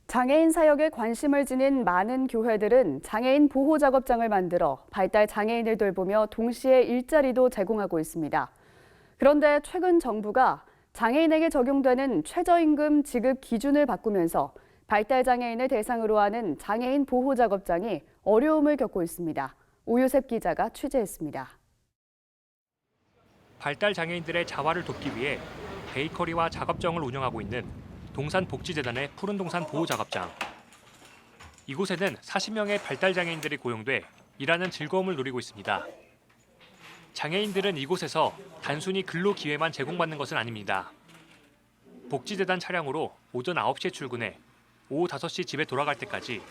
장애인 사역에 관심을 지닌 많은 교회들은 장애인 보호 작업장을 만들어 발달 장애인을 돌보며 동시에 일자리도 제공하고 있습니다. 그런데 최근 정부가 장애인에게 적용되는 최저임금 지급 기준을 바꾸면서 발달 장애인을 대상으로 하는 장애인 보호 작업장이 어려움을 겪고 있습니다. 오유셉 기자가 취재했습니다. 발달 장애인들의 자활을 돕기 위해 베이커리와 작업장을 운영하고 있는 동산복지재단의 푸른동산 보호작업장. 이곳에는 40명의 발달 장애인들이 고용돼 일하는 즐거움을 누리고 있습니다. 장애인들은 이곳에서 단순히 근로 기회만 제공받는 것은 아닙니다. 복지재단 차량으로 오전 9시에 출근해 오후 5시 집에 돌아갈 때까지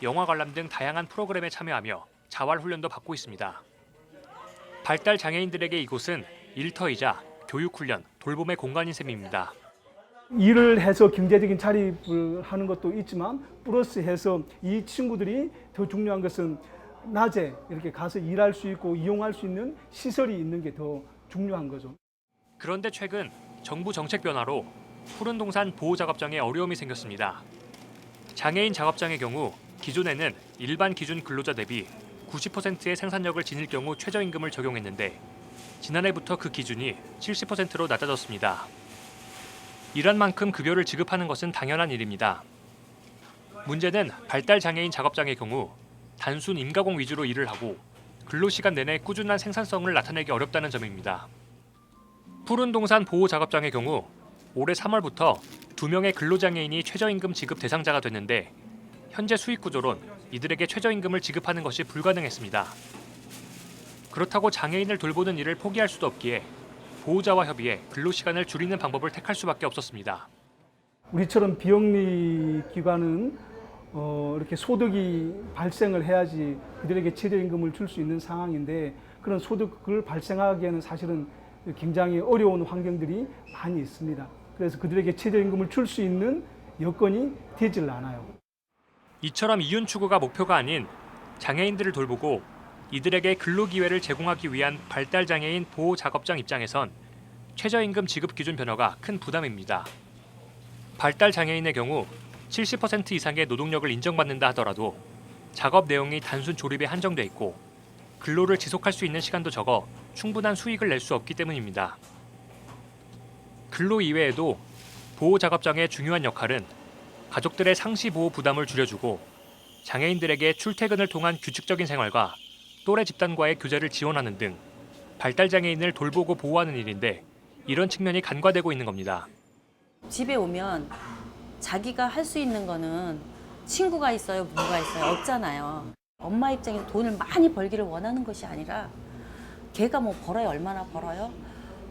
영화 관람 등 다양한 프로그램에 참여하며 자활 훈련도 받고 있습니다. 발달 장애인들에게 이곳은 일터이자 교육훈련, 돌봄의 공간인 셈입니다. 일을 해서 경제적인 자립을 하는 것도 있지만 플러스해서 이 친구들이 더 중요한 것은 낮에 이렇게 가서 일할 수 있고 이용할 수 있는 시설이 있는 게 더 중요한 거죠. 그런데 최근 정부 정책 변화로 푸른동산 보호작업장에 어려움이 생겼습니다. 장애인 작업장의 경우 기존에는 일반 기준 근로자 대비 90%의 생산력을 지닐 경우 최저임금을 적용했는데 지난해부터 그 기준이 70%로 낮아졌습니다. 일한 만큼 급여를 지급하는 것은 당연한 일입니다. 문제는 발달 장애인 작업장의 경우 단순 임가공 위주로 일을 하고 근로시간 내내 꾸준한 생산성을 나타내기 어렵다는 점입니다. 푸른동산 보호작업장의 경우 올해 3월부터 2명의 근로장애인이 최저임금 지급 대상자가 됐는데 현재 수익 구조론 이들에게 최저임금을 지급하는 것이 불가능했습니다. 그렇다고 장애인을 돌보는 일을 포기할 수도 없기에 보호자와 협의해 근로시간을 줄이는 방법을 택할 수밖에 없었습니다. 우리처럼 비영리 기관은 이렇게 소득이 발생을 해야지 그들에게 최저임금을 줄 수 있는 상황인데 그런 소득을 발생하기에는 사실은 굉장히 어려운 환경들이 많이 있습니다. 그래서 그들에게 최저임금을 줄 수 있는 여건이 되질 않아요. 이처럼 이윤 추구가 목표가 아닌 장애인들을 돌보고 이들에게 근로기회를 제공하기 위한 발달장애인 보호작업장 입장에선 최저임금 지급 기준 변화가 큰 부담입니다. 발달장애인의 경우 70% 이상의 노동력을 인정받는다 하더라도 작업 내용이 단순 조립에 한정돼 있고 근로를 지속할 수 있는 시간도 적어 충분한 수익을 낼 수 없기 때문입니다. 근로 이외에도 보호작업장의 중요한 역할은 가족들의 상시 보호 부담을 줄여주고 장애인들에게 출퇴근을 통한 규칙적인 생활과 또래 집단과의 교제를 지원하는 등 발달장애인을 돌보고 보호하는 일인데 이런 측면이 간과되고 있는 겁니다. 집에 오면 자기가 할 수 있는 거는 친구가 있어요, 부모가 있어요, 없잖아요. 엄마 입장에서 돈을 많이 벌기를 원하는 것이 아니라 걔가 뭐 벌어요, 얼마나 벌어요?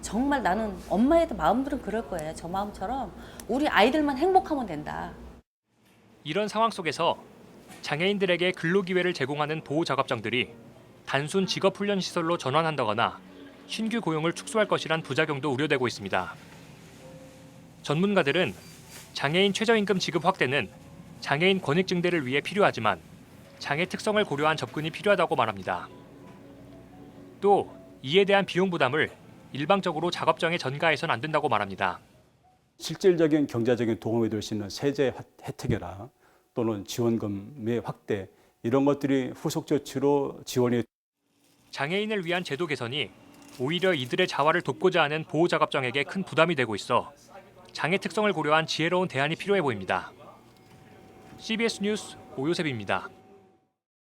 정말 나는 엄마의 마음들은 그럴 거예요. 저 마음처럼 우리 아이들만 행복하면 된다. 이런 상황 속에서 장애인들에게 근로기회를 제공하는 보호작업장들이 단순 직업훈련 시설로 전환한다거나 신규 고용을 축소할 것이란 부작용도 우려되고 있습니다. 전문가들은 장애인 최저임금 지급 확대는 장애인 권익 증대를 위해 필요하지만 장애 특성을 고려한 접근이 필요하다고 말합니다. 또 이에 대한 비용 부담을 일방적으로 작업장에 전가해서는 안 된다고 말합니다. 실질적인 경제적인 도움이 될 수 있는 세제 혜택이나 또는 지원금의 확대 이런 것들이 후속 조치로 지원이 장애인을 위한 제도 개선이 오히려 이들의 자활을 돕고자 하는 보호작업장에게 큰 부담이 되고 있어 장애 특성을 고려한 지혜로운 대안이 필요해 보입니다. CBS 뉴스 오요셉입니다.